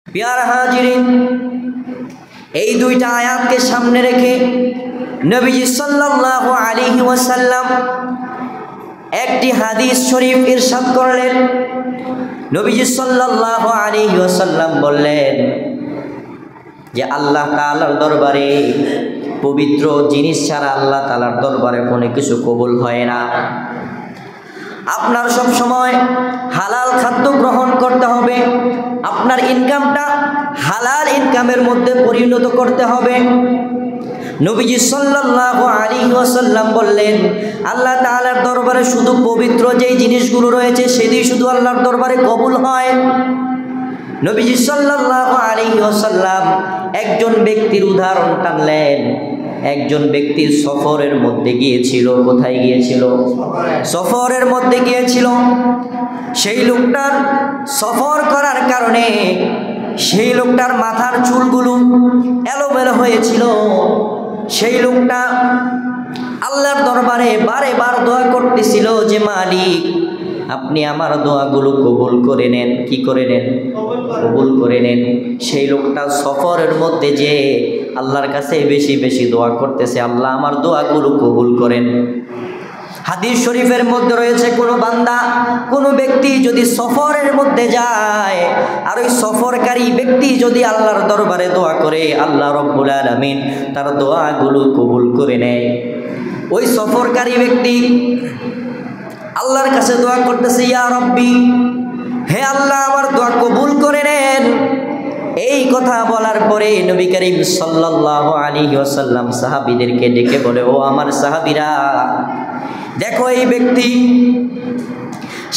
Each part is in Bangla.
प्यारा हाजिरिन, এই দুইটা আয়াতকে সামনে রেখে নবীজি সাল্লাল্লাহু আলাইহি ওয়াসাল্লাম একটি হাদিস শরীফ ইরশাদ করলেন। নবীজি সাল্লাল্লাহু আলাইহি ওয়াসাল্লাম বললেন যে আল্লাহ তাআলার দরবারে পবিত্র জিনিস ছাড়া আল্লাহ তাআলার দরবারে কোনো কিছু কবুল হয় না। আপনার সব সময় হালাল খাদ্য গ্রহণ করতে হবে, আপনার ইনকামটা হালাল ইনকামের মধ্যে পরিণত করতে হবে। নবীজি সাল্লাল্লাহু আলাইহি ওয়াসাল্লাম বললেন আল্লাহ তাআলার দরবারে শুধু পবিত্র যেই জিনিসগুলো রয়েছে সেটাই শুধু আল্লাহর দরবারে কবুল হয়। নবীজি সাল্লাল্লাহু আলাইহি ওয়াসাল্লাম একজন ব্যক্তির উদাহরণ টানলেন। একজন ব্যক্তি সফরের মধ্যে গিয়েছিল। কোথায় গিয়েছিল? সফরের মধ্যে গিয়েছিল। সেই লোকটার সফর করার কারণে সেই লোকটার মাথার চুলগুলো এলোমেলো হয়েছিল। সেই লোকটা আল্লাহর দরবারে বারে বার দোয়া করতেছিল যে মালিক আপনি আমার দোয়াগুলো কবুল করে নেন। কি করে নেন? কবুল করে নেন। সেই লোকটা সফরের মধ্যে যে আল্লাহর কাছে বেশি বেশি দোয়া করতেছে, আল্লাহ আমার দোয়াগুলো কবুল করেন। হাদিস শরীফের মধ্যে রয়েছে কোনো বান্দা কোনো ব্যক্তি যদি সফরের মধ্যে যায় আর ওই সফরকারী ব্যক্তি যদি আল্লাহর দরবারে দোয়া করে, আল্লাহ রব্বুল আলামিন তার দোয়াগুলো কবুল করে নেয়। ওই সফরকারী ব্যক্তি আল্লাহর কাছে দোয়া করতেছে, ইয়া রব্বি, হে আল্লাহ আমার দোয়া কবুল করে নেন। এই কথা বলার পরে নবী করিম সাল্লাল্লাহু আলাইহি ওয়াসাল্লাম সাহাবীদেরকে ডেকে বলে, ও আমার সাহাবীরা, দেখো এই ব্যক্তি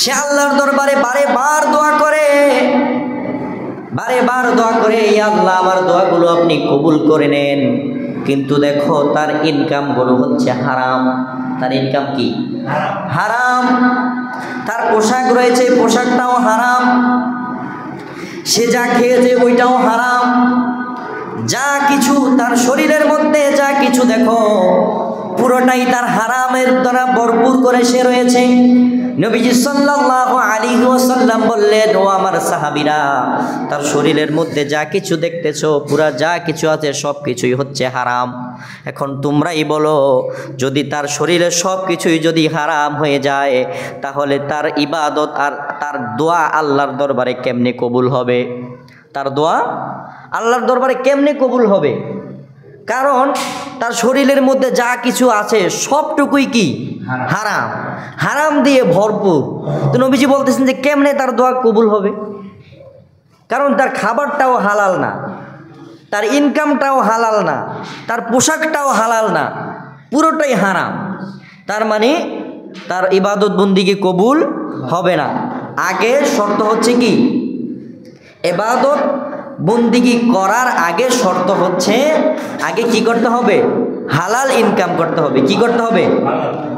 সে আল্লাহর দরবারে বারে বার দোয়া করে, বারে বার দোয়া করে, ইয়া আল্লাহ আমার দোয়াগুলো আপনি কবুল করে নেন, কিন্তু দেখো তার ইনকাম গুলো হচ্ছে হারাম। তার ইনকাম কি? হারাম। তার পোশাক রয়েছে, পোশাকটাও হারাম। সে যা খেয়েছে ওইটাও হারাম। যা কিছু তার শরীরের মধ্যে যা কিছু দেখো পুরোটাই তার হারামের দ্বারা ভরপুর করে সে রয়েছে। নবীজি সাল্লাল্লাহু আলাইহি ওয়াসাল্লাম বললেন, ও আমার সাহাবীরা, তার শরীরের মধ্যে যা কিছু দেখতেছো পুরা যা কিছু আছে সব কিছুই হচ্ছে হারাম। এখন তোমরাই বলো, যদি তার শরীরের সব কিছুই যদি হারাম হয়ে যায় তাহলে তার ইবাদত আর তার দোয়া আল্লাহর দরবারে কেমনে কবুল হবে? তার দোয়া আল্লাহর দরবারে কেমনে কবুল হবে? কারণ তার শরীরের মধ্যে যা কিছু আছে সবটুকুই কি? হারাম। হারাম দিয়ে ভরপুর। তো নবীজি বলতেছেন যে কেমনে তার দোয়া কবুল হবে? কারণ তার খাবারটাও হালাল না, তার ইনকামটাও হালাল না, তার পোশাকটাও হালাল না, পুরোটাই হারাম। তার মানে তার ইবাদত বন্দিগি কবুল হবে না। আগে শর্ত হচ্ছে কি? ইবাদত বন্দিগি করার আগে শর্ত হচ্ছে আগে কি করতে হবে? হালাল ইনকাম করতে হবে। কি করতে হবে?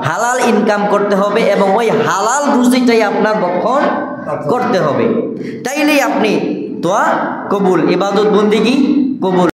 হালাল ইনকাম করতে হবে এবং ওই হালাল রুজিটাই আপনার ভক্ষণ করতে হবে। তাইলেই আপনি দোয়া কবুল, ইবাদত বন্দিগি কবুল।